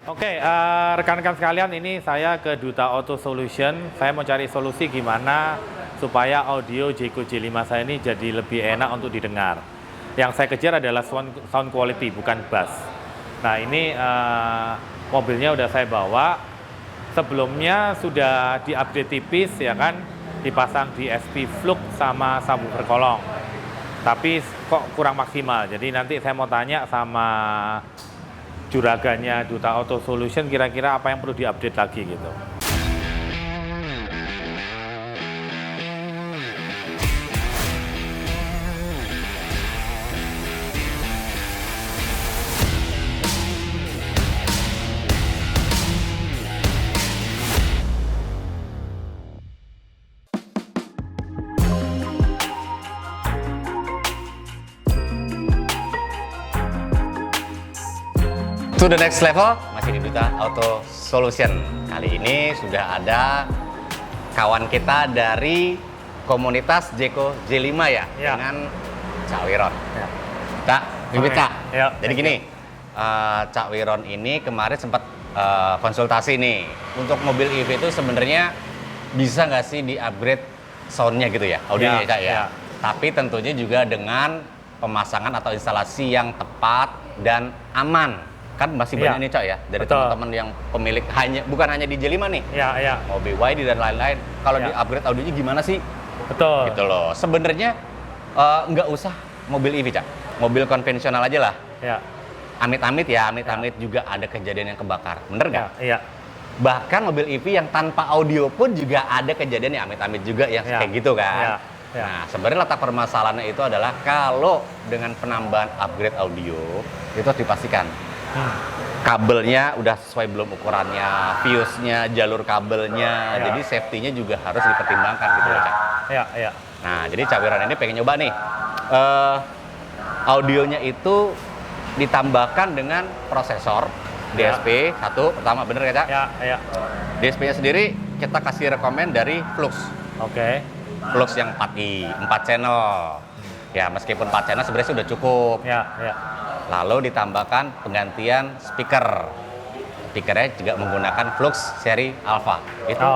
Oke, rekan-rekan sekalian, ini saya ke Duta Auto Solution. Saya mau cari solusi gimana supaya audio Jayco J5 saya ini jadi lebih enak untuk didengar. Yang saya kejar adalah sound quality, bukan bass. Nah, ini mobilnya udah saya bawa. Sebelumnya sudah di-update tipis, ya kan, dipasang DSP Flux sama subwoofer kolong. Tapi kok kurang maksimal. Jadi nanti saya mau tanya sama juraganya Duta Auto Solution, kira-kira apa yang perlu diupdate lagi gitu. To the next level, masih di Duta Auto Solution. Kali ini sudah ada kawan kita dari komunitas Jayco J5 ya, dengan Cak Wiron. Ya. Cak, bibit Cak. Ya. Jadi gini, Cak Wiron ini kemarin sempat konsultasi nih. Untuk mobil EV itu sebenarnya bisa nggak sih di-upgrade soundnya gitu ya, audionya ya, Cak ya. Tapi tentunya juga dengan pemasangan atau instalasi yang tepat dan aman. Kan masih banyak nih Cak ya, dari teman-teman yang pemilik bukan hanya di J5 nih, mau BYD dan lain-lain. Kalau di upgrade audionya gimana sih? Betul. Gitu loh. Sebenarnya nggak usah mobil EV Cak, mobil konvensional aja lah. Ya. Amit-amit ya, amit-amit juga ada kejadian yang kebakar, bener nggak? Iya. Bahkan mobil EV yang tanpa audio pun juga ada kejadian yang amit-amit juga yang kayak gitu kan. Nah, sebenarnya letak permasalahannya itu adalah kalau dengan penambahan upgrade audio itu harus dipastikan kabelnya udah sesuai belum ukurannya, fuse-nya, jalur kabelnya, jadi safety-nya juga harus dipertimbangkan gitu loh, Cak. Iya. Nah, jadi Cak Wiron ini pengen nyoba nih, audionya itu ditambahkan dengan prosesor DSP 1, pertama bener ya, Cak? Iya. DSP-nya sendiri kita kasih rekomend dari Flux. Oke. Flux yang 4i, 4 channel. Ya, meskipun 4 channel sebenarnya sudah cukup. Iya. Lalu ditambahkan penggantian speaker. Speakernya juga menggunakan Flux seri Alpha. Itu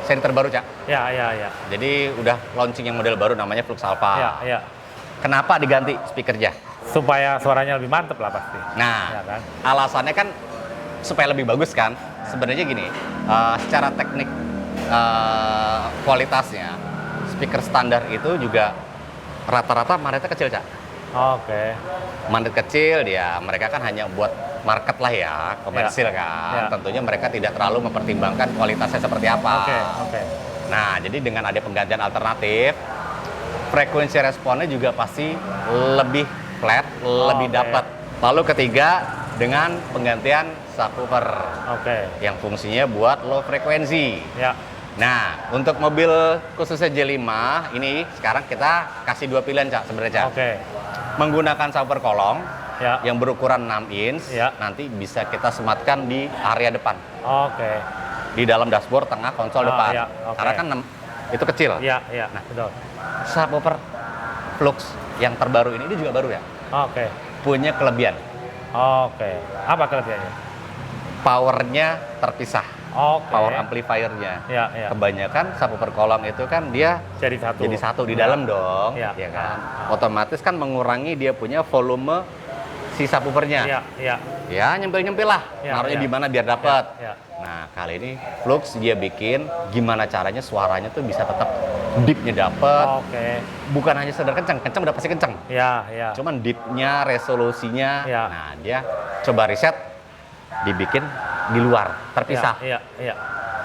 seri terbaru, Cak. Iya. Jadi udah launching yang model baru namanya Flux Alpha. Iya. Kenapa diganti speakernya? Supaya suaranya lebih mantep lah pasti. Nah, kan? alasannya kan supaya lebih bagus kan. Sebenarnya gini, secara teknik kualitasnya, speaker standar itu juga rata-rata magnet kecil, Cak. Magnet kecil dia, mereka kan hanya buat market lah ya, komersil kan. Tentunya mereka tidak terlalu mempertimbangkan kualitasnya seperti apa. Nah, jadi dengan ada penggantian alternatif, frekuensi responnya juga pasti lebih flat, lebih dapat. Lalu ketiga, dengan penggantian subwoofer yang fungsinya buat low frekuensi. Nah, untuk mobil khususnya J5 ini sekarang kita kasih dua pilihan, Cak, sebenarnya, Cak. Menggunakan subwoofer kolong yang berukuran 6 inch, nanti bisa kita sematkan di area depan. Di dalam dashboard, tengah, konsol depan. Karena kan itu kecil. Nah, betul. Subwoofer Flux yang terbaru ini juga baru ya. Punya kelebihan. Apa kelebihannya? Powernya terpisah. Power amplifiernya. Kebanyakan subwoofer kolong itu kan dia jadi satu di dalam dong, ya kan. Otomatis kan mengurangi dia punya volume si subwoofernya. Ya, nyempil-nyempil lah. Naruhnya di mana biar dapat. Nah, kali ini Flux dia bikin gimana caranya suaranya tuh bisa tetap deep-nya dapat. Bukan hanya sekedar kenceng udah pasti kenceng. Cuman deep-nya, resolusinya. Nah, dia coba riset dibikin di luar, terpisah.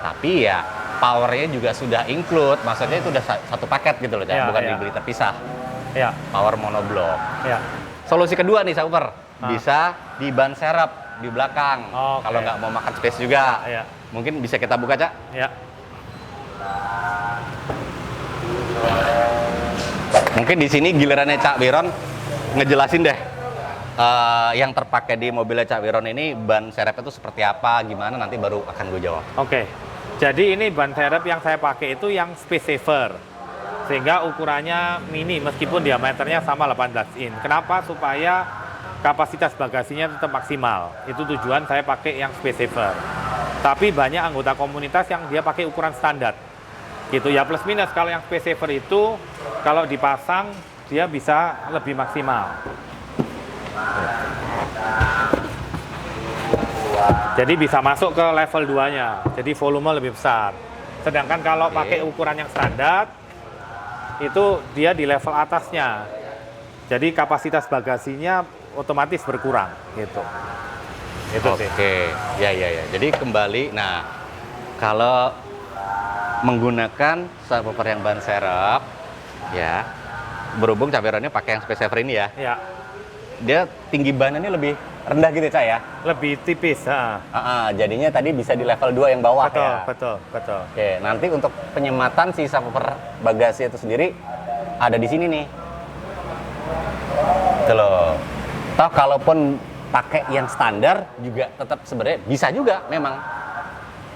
Tapi ya powernya juga sudah include, maksudnya itu udah satu paket gitu loh, bukan dibeli terpisah. Power monoblok. Solusi kedua nih subwoofer, bisa di ban serep di belakang. Kalau nggak mau makan space juga, mungkin bisa kita buka, Cak. Mungkin di sini gilirannya Cak Wiron ngejelasin deh. Yang terpakai di mobilnya Cak Wiron ini ban serep itu seperti apa, gimana, nanti baru akan gue jawab. Jadi ini ban serep yang saya pakai itu yang space saver, sehingga ukurannya mini meskipun diameternya sama 18 in. Kenapa? Supaya kapasitas bagasinya tetap maksimal. Itu tujuan saya pakai yang space saver. Tapi banyak anggota komunitas yang dia pakai ukuran standar. Gitu ya, plus minus. Kalau yang space saver itu kalau dipasang dia bisa lebih maksimal. Jadi bisa masuk ke level 2-nya. Jadi volume lebih besar. Sedangkan kalau pakai ukuran yang standar itu dia di level atasnya. Jadi kapasitas bagasinya otomatis berkurang gitu. Oke, ya. Jadi kembali, nah kalau menggunakan subwoofer yang ban serep, ya berhubung caberannya pakai yang space saver ini ya, dia tinggi bannya ini lebih rendah gitu Cak ya? Lebih tipis. Jadinya tadi bisa di level 2 yang bawah ya? Betul. Oke, nanti untuk penyematan si subwoofer bagasi itu sendiri ada di sini nih. Itu loh. Toh kalaupun pakai yang standar juga tetap sebenarnya bisa juga memang.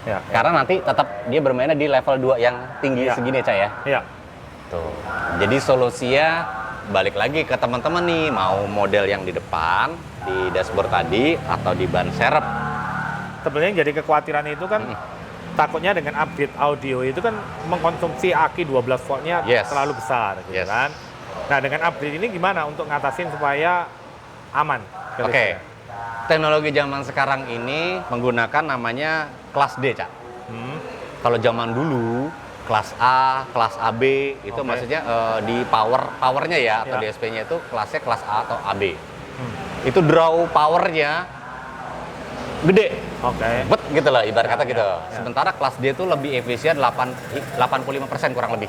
Karena nanti tetap dia bermainnya di level 2 yang tinggi segini Cak ya? Iya. Tuh. Jadi solusinya balik lagi ke teman-teman nih, mau model yang di depan, di dashboard tadi, atau di ban serep. Sebenarnya jadi kekhawatiran itu kan takutnya dengan update audio itu kan mengkonsumsi aki 12 voltnya terlalu besar gitu kan. Nah dengan update ini gimana untuk ngatasin supaya aman? Oke. Teknologi zaman sekarang ini menggunakan namanya kelas D, Cak. Kalau zaman dulu kelas A, kelas AB itu maksudnya di powernya ya atau DSP-nya itu kelasnya kelas A atau AB. Itu draw powernya gede. Bet gitu lah ibarat kata gitu. Sementara kelas D itu lebih efisien 85% kurang lebih.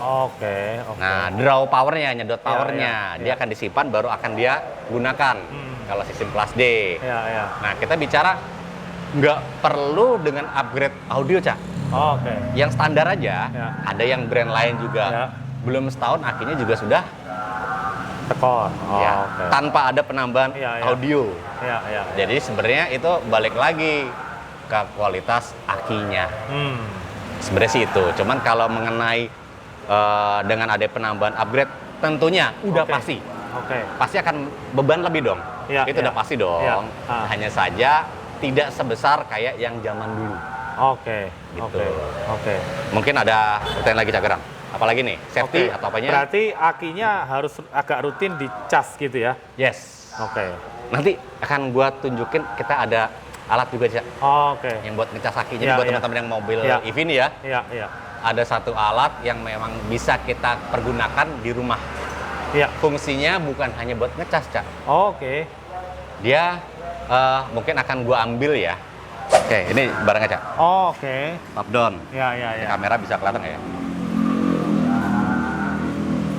Nah, draw powernya, nyedot powernya, dia akan disimpan baru akan dia gunakan. Kalau sistem kelas D. Nah, kita bicara nggak perlu dengan upgrade audio, Cak. Yang standar aja, ada yang brand lain juga. Belum setahun akinya juga sudah tekor. Tanpa ada penambahan audio. Jadi sebenarnya itu balik lagi ke kualitas akinya. Sebenarnya sih itu. Cuman kalau mengenai dengan ada penambahan upgrade, tentunya udah pasti. Pasti akan beban lebih dong. Itu udah pasti dong. Hanya saja tidak sebesar kayak yang zaman dulu. Gitu. Mungkin ada pertanyaan lagi Cak Gerang. Apalagi nih, safety atau apanya? Berarti akinya harus agak rutin dicas gitu ya? Yes. Nanti akan gua tunjukin, kita ada alat juga Cak. Yang buat ngecas aki. Jadi buat teman-teman yang mobil EV nih ya. Ada satu alat yang memang bisa kita pergunakan di rumah. Fungsinya bukan hanya buat ngecas, Cak. Dia mungkin akan gua ambil ya. Ini barangnya Cak. Top down. Kamera bisa kelihatan nggak ya?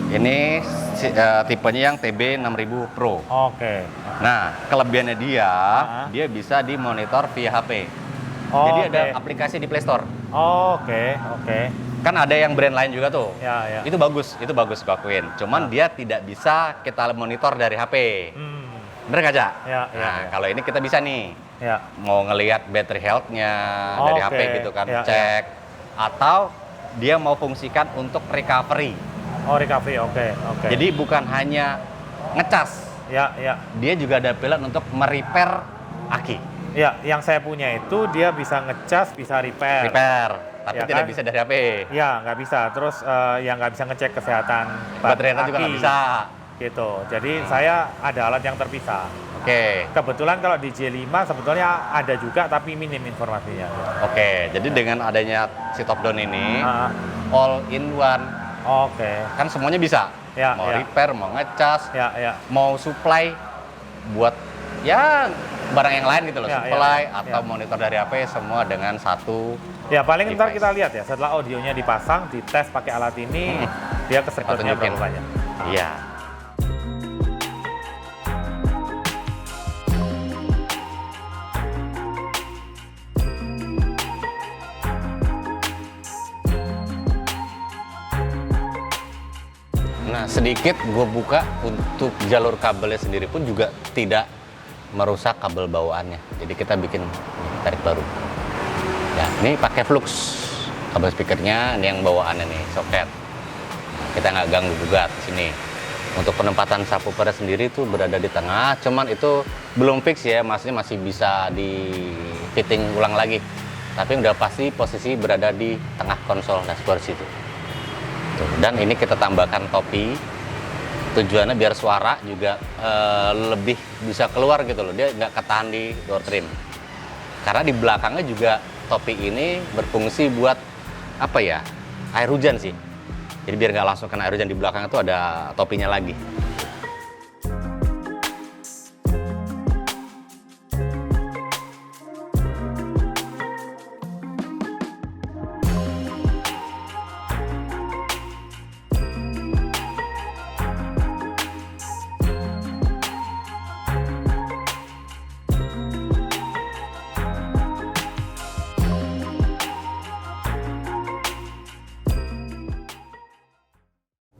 Ini tipenya yang TB6000 Pro. Nah, kelebihannya dia bisa dimonitor via HP. Jadi ada aplikasi di Play Store. Kan ada yang brand lain juga tuh. Itu bagus gua akuin. Cuman dia tidak bisa kita monitor dari HP. Bener nggak, Cak? Nah, kalau ini kita bisa nih. Mau ngelihat battery health-nya dari HP gitu kan, cek. Atau dia mau fungsikan untuk recovery. Jadi bukan hanya ngecas. Dia juga ada pilihan untuk merepair aki. Yang saya punya itu dia bisa ngecas, bisa repair. Tapi tidak bisa dari HP. Nggak bisa. Terus yang nggak bisa ngecek kesehatan baterainya juga nggak bisa. Gitu. Jadi saya ada alat yang terpisah. Kebetulan kalau di J5 sebetulnya ada juga tapi minim informasinya. Jadi dengan adanya si top down ini all in one. Kan semuanya bisa. Mau repair, mau ngecas, mau supply buat ya barang yang lain gitu loh, supply atau monitor dari HP, semua dengan satu. Paling ntar kita lihat ya setelah audionya dipasang, dites pakai alat ini, dia kesedotnya berapa banyak. Nah, sedikit gue buka untuk jalur kabelnya sendiri pun juga tidak merusak kabel bawaannya. Jadi kita bikin tarik baru. Ya, ini pakai flux kabel speakernya, ini yang bawaannya nih, soket. Kita nggak ganggu gugat di sini. Untuk penempatan subwoofer sendiri itu berada di tengah, cuman itu belum fix ya, maksudnya masih bisa di fitting ulang lagi. Tapi udah pasti posisi berada di tengah konsol dashboard situ. Tuh, dan ini kita tambahkan topi. Tujuannya biar suara juga lebih bisa keluar gitu loh. Dia nggak ketahan di door trim. Karena di belakangnya juga topi ini berfungsi buat apa ya? Air hujan sih. Jadi biar nggak langsung kena air hujan, di belakang itu ada topinya lagi.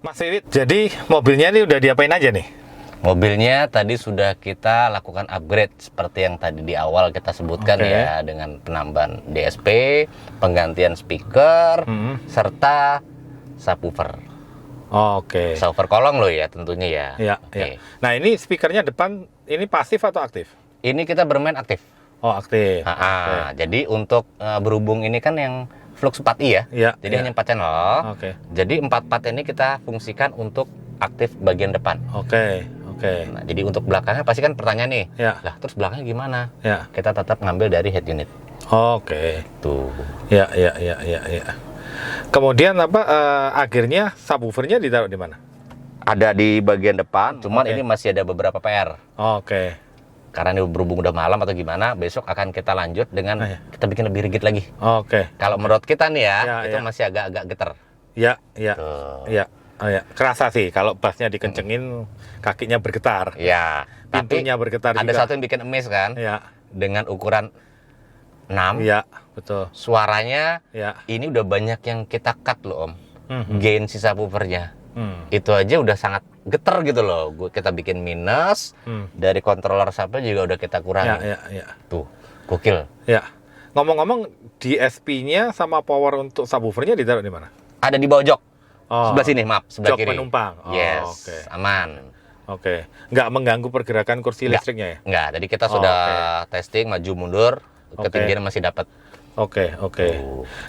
Mas Wiwit, jadi mobilnya ini udah diapain aja nih? Mobilnya tadi sudah kita lakukan upgrade seperti yang tadi di awal kita sebutkan ya, dengan penambahan DSP, penggantian speaker, serta subwoofer. Subwoofer kolong loh ya tentunya ya. Iya. Nah ini speakernya depan ini pasif atau aktif? Ini kita bermain aktif. Oh aktif. Jadi untuk berhubung ini kan yang Flux 4i ya. Jadi hanya 4 channel. Jadi 4 part ini kita fungsikan untuk aktif bagian depan. Nah, jadi untuk belakangnya pasti kan pertanyaan nih. Lah, terus belakangnya gimana? Kita tetap ngambil dari head unit. Tuh. Ya. Kemudian apa akhirnya subwoofernya ditaruh di mana? Ada di bagian depan, cuman ini masih ada beberapa PR. Karena ini berhubung udah malam atau gimana, besok akan kita lanjut dengan kita bikin lebih rigid lagi. Kalau menurut kita nih ya, itu masih agak-agak getar. Kerasa sih kalau bassnya dikencengin, kakinya bergetar. Pintunya bergetar ada juga. Satu yang bikin emis kan, dengan ukuran 6. Betul. Suaranya ini udah banyak yang kita cut loh Om. Gain si subwoofernya. Itu aja udah sangat getar gitu loh. Kita bikin minus, dari controller subnya juga udah kita kurangi. Tuh, gokil. Ngomong-ngomong, DSP-nya sama power untuk subwoofernya ditaruh di mana? Ada di bawah jok. Sebelah sini, maaf, sebelah jok kiri. Penumpang. Aman. Nggak mengganggu pergerakan kursi listriknya ya? Nggak, jadi kita sudah testing, maju mundur, ketinggian masih dapat.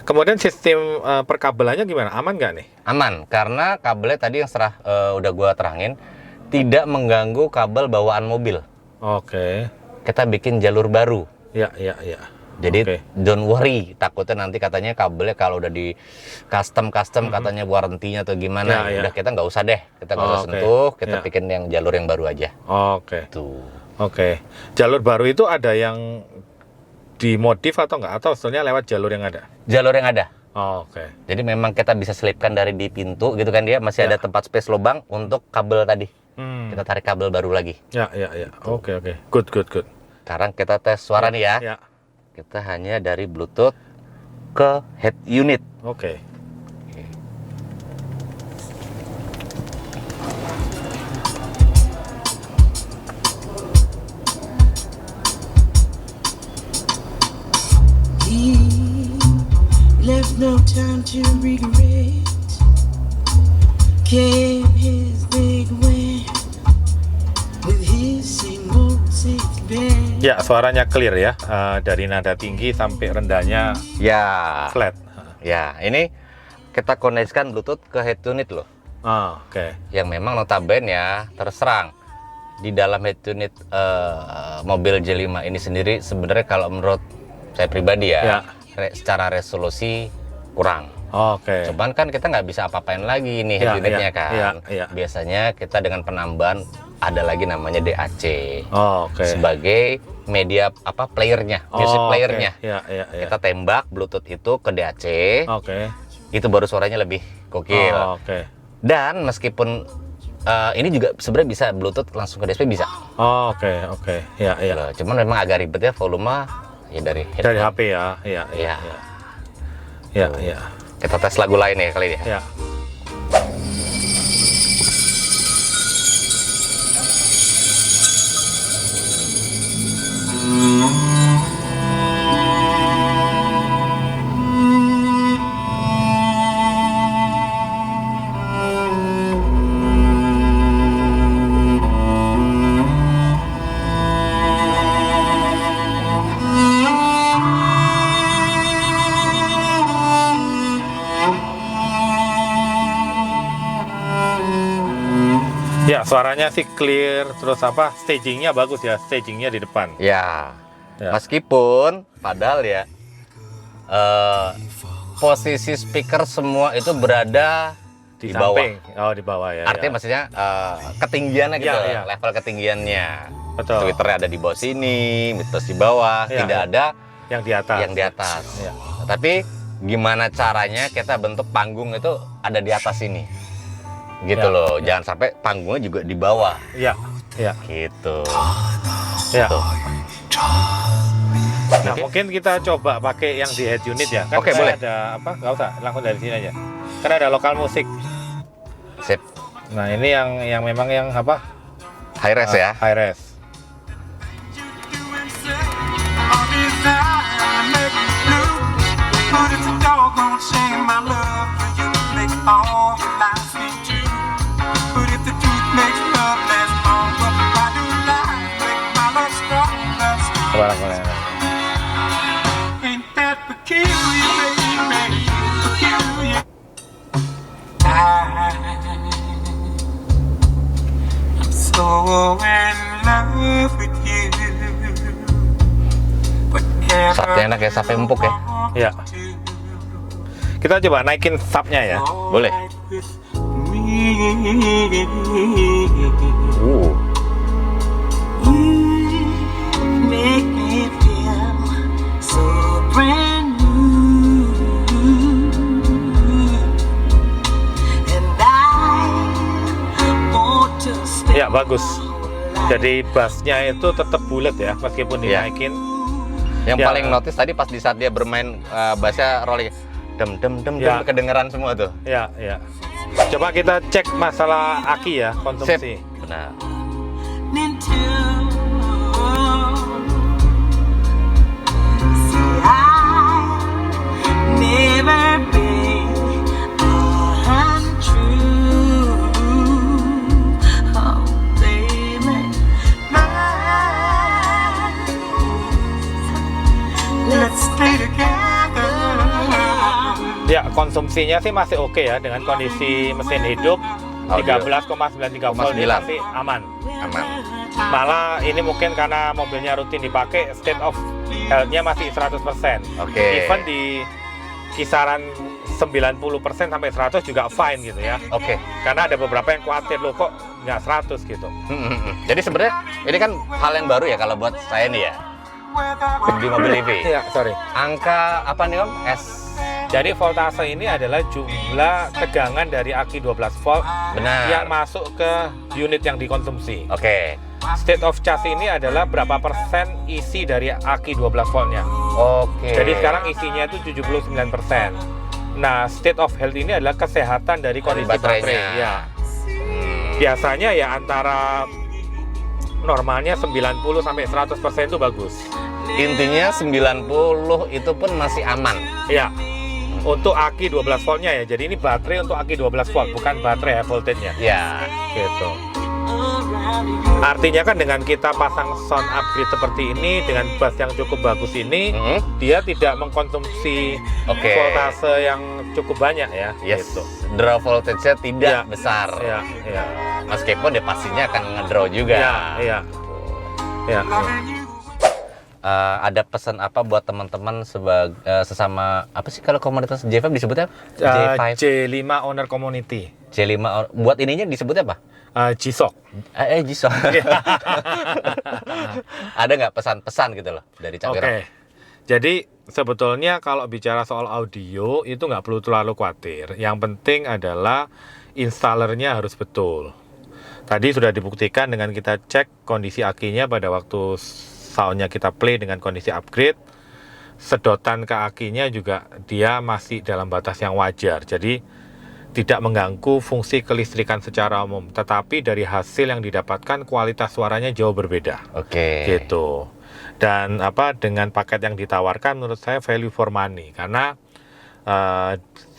Kemudian sistem perkabelannya gimana? Aman nggak nih? Aman, karena kabelnya tadi yang udah gua terangin tidak mengganggu kabel bawaan mobil. Kita bikin jalur baru. Jadi don't worry, takutnya nanti katanya kabelnya kalau udah di custom katanya warrantinya atau gimana, udah kita nggak usah deh, kita nggak usah sentuh, kita bikin yang jalur yang baru aja. Tuh. Jalur baru itu ada yang dimodif atau enggak? Atau sebenarnya lewat jalur yang ada? Jalur yang ada. Jadi memang kita bisa selipkan dari di pintu gitu kan, dia masih ada tempat space lubang untuk kabel tadi. Kita tarik kabel baru lagi. Good. Sekarang kita tes suara nih ya. Kita hanya dari Bluetooth ke head unit. Left no time to regret. Came his big win with his single six bed. Ya, suaranya clear ya, dari nada tinggi sampai rendahnya flat. Ya, ini kita koneksikan Bluetooth ke head unit loh. Yang memang notabene ya, terserang di dalam head unit mobil J5 ini sendiri sebenarnya kalau menurut saya pribadi secara resolusi kurang. Cuman kan kita nggak bisa apa-apain lagi nih head unitnya kan. Biasanya kita dengan penambahan ada lagi namanya DAC sebagai media playernya, music playernya. Kita tembak Bluetooth itu ke DAC. Itu baru suaranya lebih gokil. Dan meskipun ini juga sebenarnya bisa Bluetooth langsung ke DSP bisa. Cuman memang agak ribet ya, volume ya dari HP ya. Kita tes lagu lain ya kali ini. Ya, suaranya sih clear, terus stagingnya bagus ya, stagingnya di depan. Ya, meskipun padahal ya posisi speaker semua itu berada di bawah. Oh, di bawah ya. Artinya maksudnya ketinggiannya gitu, level ketinggiannya. Betul. Twitternya ada di bawah sini, terus di bawah, tidak ada yang di atas. Yang di atas. Ya. Tapi gimana caranya kita bentuk panggung itu ada di atas ini? Gitu loh. Jangan sampai panggungnya juga di bawah. Iya. Iya. Gitu. Ya. Nah, mungkin kita coba pakai yang di head unit ya. Kan Oke, boleh. Ada nggak usah, langsung dari sini aja. Karena ada lokal musik. Sip. Nah, ini yang memang yang high res ya. High res. Sapnya enak ya, sapnya empuk ya. Iya. Kita coba naikin subnya ya. Boleh. Ya, bagus. Jadi bassnya itu tetap bulat ya, meskipun dinaikin. Yang paling notice tadi pas di saat dia bermain bassnya rolling dem kedengeran semua tuh. Ya, ya. Coba kita cek masalah aki ya, konsumsi. Sip. Benar. Ya, konsumsinya sih masih oke ya, dengan kondisi mesin hidup 13,93 volt ini masih aman. Malah ini mungkin karena mobilnya rutin dipakai, state of health-nya masih 100%. Even di kisaran 90% sampai 100 juga fine gitu ya. Karena ada beberapa yang khawatir loh kok nggak 100 gitu. Jadi sebenarnya ini kan hal yang baru ya kalau buat saya nih ya. Di mobil EV. Iya, sorry. Angka apa nih Om? Jadi voltase ini adalah jumlah tegangan dari aki 12 volt yang masuk ke unit yang dikonsumsi. State of charge ini adalah berapa persen isi dari aki 12 voltnya. Jadi sekarang isinya itu 79%. Nah, state of health ini adalah kesehatan dari kondisi baterai. Ya. Biasanya ya antara normalnya 90 sampai 100% itu bagus. Intinya 90 itu pun masih aman. Ya. Untuk aki 12 voltnya ya. Jadi ini baterai untuk aki 12 volt, bukan baterai high voltage-nya. Ya, gitu. Artinya kan dengan kita pasang sound upgrade seperti ini dengan bass yang cukup bagus ini, dia tidak mengkonsumsi voltase yang cukup banyak ya. Gitu. Draw voltage-nya tidak besar. Ya. Meskipun dia pastinya akan ngedraw juga. Ya. Ada pesan apa buat teman-teman sebagai sesama apa sih kalau komunitas J5 disebutnya? J5 Owner Community. J5 buat ininya disebutnya apa? Jisok. Jisok. Ada nggak pesan-pesan gitu loh dari Cak Wiro? Jadi sebetulnya kalau bicara soal audio itu nggak perlu terlalu khawatir. Yang penting adalah installernya harus betul. Tadi sudah dibuktikan dengan kita cek kondisi akinya pada waktu soundnya kita play dengan kondisi upgrade, sedotan ke akinya juga dia masih dalam batas yang wajar. Jadi tidak mengganggu fungsi kelistrikan secara umum. Tetapi dari hasil yang didapatkan kualitas suaranya jauh berbeda. Gitu. Dan dengan paket yang ditawarkan menurut saya value for money karena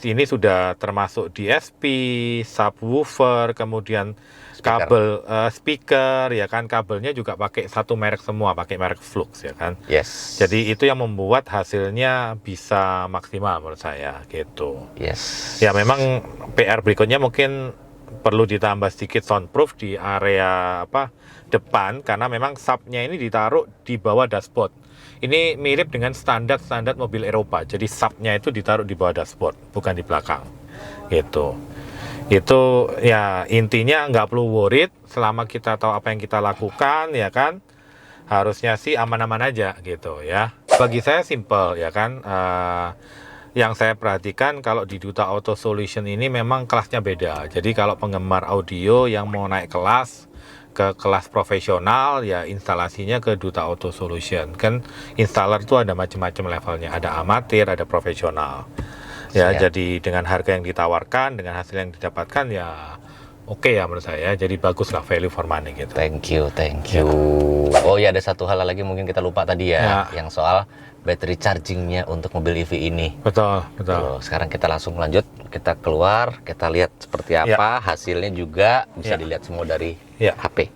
ini sudah termasuk DSP, subwoofer, kemudian kabel speaker ya kan, kabelnya juga pakai satu merek semua, pakai merek Flux ya kan. Jadi itu yang membuat hasilnya bisa maksimal menurut saya gitu. Ya memang PR berikutnya mungkin perlu ditambah sedikit soundproof di area depan, karena memang subnya ini ditaruh di bawah dashboard. Ini mirip dengan standar mobil Eropa, jadi subnya itu ditaruh di bawah dashboard, bukan di belakang gitu. Itu ya intinya nggak perlu worried selama kita tahu apa yang kita lakukan, ya kan. Harusnya sih aman-aman aja gitu ya. Bagi saya simple, ya kan. Yang saya perhatikan kalau di Duta Auto Solution ini memang kelasnya beda. Jadi kalau penggemar audio yang mau naik kelas ke kelas profesional, ya instalasinya ke Duta Auto Solution. Kan installer itu ada macam-macam levelnya, ada amatir, ada profesional. Ya, jadi dengan harga yang ditawarkan, dengan hasil yang didapatkan, ya oke ya menurut saya. Jadi bagus lah, value for money gitu. Thank you. Oh ya, ada satu hal lagi mungkin kita lupa tadi ya. Yang soal battery chargingnya untuk mobil EV ini. Betul. Sekarang kita langsung lanjut, kita keluar, kita lihat seperti apa hasilnya juga bisa dilihat semua dari HP.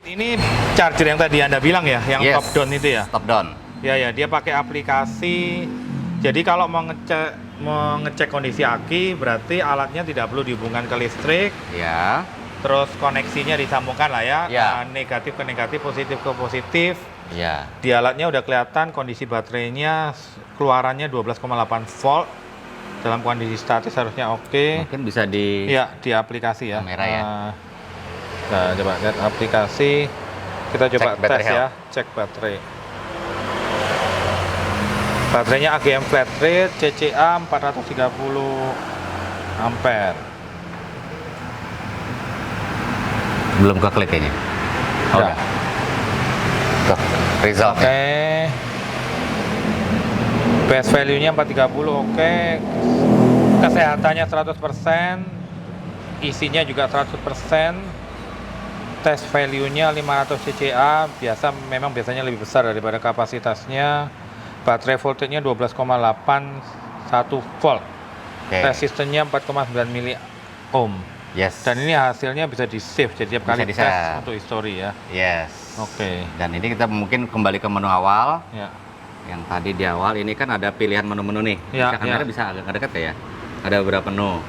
Ini charger yang tadi Anda bilang ya, yang top down itu ya. Top down. Ya, dia pakai aplikasi. Jadi kalau mau ngecek kondisi aki, berarti alatnya tidak perlu dihubungkan ke listrik. Ya. Terus koneksinya disambungkan lah ya. Ya. Negatif ke negatif, positif ke positif. Ya. Di alatnya udah kelihatan kondisi baterainya, keluarannya 12,8 volt. Dalam kondisi statis harusnya oke. Mungkin bisa di aplikasi ya. Kamera ya. Nah, coba lihat aplikasi. Kita coba tes ya, cek baterai. Baterainya AGM flat rate, CCA 430 ampere. Belum keklik kayaknya. Udah. Result. Oke. Base value-nya 430, oke. Kesehatannya 100%, isinya juga 100%. Test value-nya 500 CCA, biasanya lebih besar daripada kapasitasnya. Baterai voltage-nya 12,81 volt. Resistannya 4,9 mili ohm. Yes. Dan ini hasilnya bisa di-save, jadi tiap kali tes untuk history ya. Yes. Oke. Dan ini kita mungkin kembali ke menu awal. Ya. Yang tadi di awal ini kan ada pilihan menu-menu nih. Ya, kamera bisa agak dekat ya. Ada beberapa menu.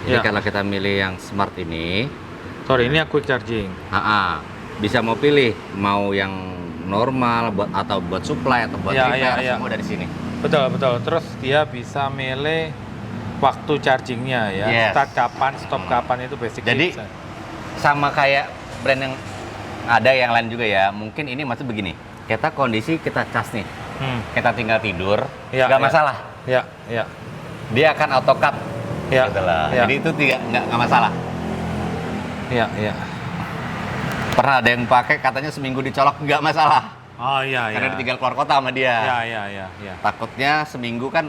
Jadi kalau kita milih yang smart ini, ini yang quick charging. Bisa mau pilih mau yang normal atau buat supply atau buat repair, semua dari sini. Betul. Terus dia bisa milih waktu chargingnya ya. Start kapan, stop kapan, itu basic. Jadi sama kayak brand yang ada yang lain juga ya. Mungkin ini maksud begini. Kita kondisi kita cas nih. Kita tinggal tidur, nggak masalah. Iya. Dia akan auto cut. Gitu lah. Jadi itu nggak masalah. Iya. Pernah ada yang pakai katanya seminggu dicolok nggak masalah. Oh iya. Karena ditinggal keluar kota sama dia. Iya. Takutnya seminggu kan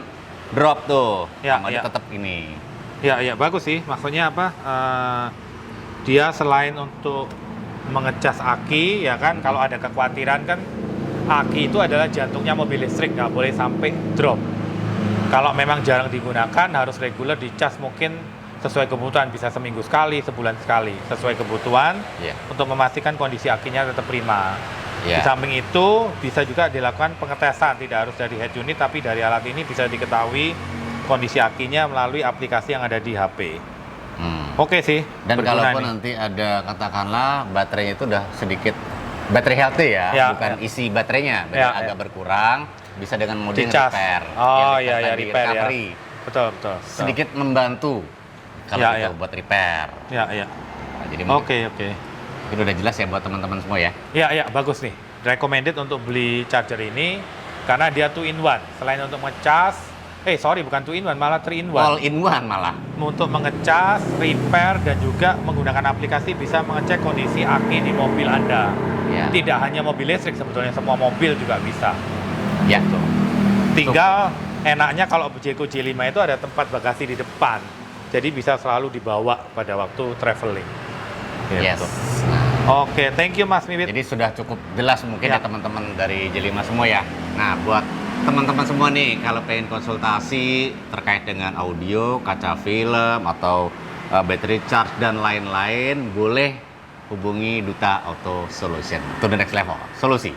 drop tuh, sama dia tetap ini. Iya, bagus sih. Maksudnya apa? Dia selain untuk mengecas aki, ya kan, kalau ada kekhawatiran kan, aki itu adalah jantungnya mobil listrik, nggak boleh sampai drop. Kalau memang jarang digunakan, harus reguler dicas, mungkin sesuai kebutuhan, bisa seminggu sekali, sebulan sekali, sesuai kebutuhan, untuk memastikan kondisi akinya tetap prima. Di samping itu, bisa juga dilakukan pengetesan, tidak harus dari head unit, tapi dari alat ini bisa diketahui kondisi akinya melalui aplikasi yang ada di HP. Oke sih. Dan kalaupun nanti ada, katakanlah baterainya itu udah sedikit baterai healthy ya, bukan isi baterainya, agak berkurang, bisa dengan mode repair. Oh iya, repair ya. Betul. Sedikit membantu kalau itu buat repair. Iya. Nah, jadi Oke. Itu udah jelas ya buat teman-teman semua ya. Iya, bagus nih. Recommended untuk beli charger ini karena dia 2-in-1. Selain untuk ngecas, bukan 2-in-1, malah 3-in-1. All-in-one malah. Untuk mengecas, repair, dan juga menggunakan aplikasi bisa mengecek kondisi aki di mobil Anda. Tidak hanya mobil listrik, sebetulnya semua mobil juga bisa. Gitu. Tinggal enaknya kalau Jayco J5 itu ada tempat bagasi di depan. Jadi bisa selalu dibawa pada waktu traveling. Gitu. Oke, thank you Mas Miwit. Jadi sudah cukup jelas mungkin ya teman-teman dari J5 semua ya. Nah, buat teman-teman semua nih, kalau pengen konsultasi terkait dengan audio, kaca film, atau battery charge dan lain-lain, boleh hubungi Duta Auto Solution. To the next level, solusi.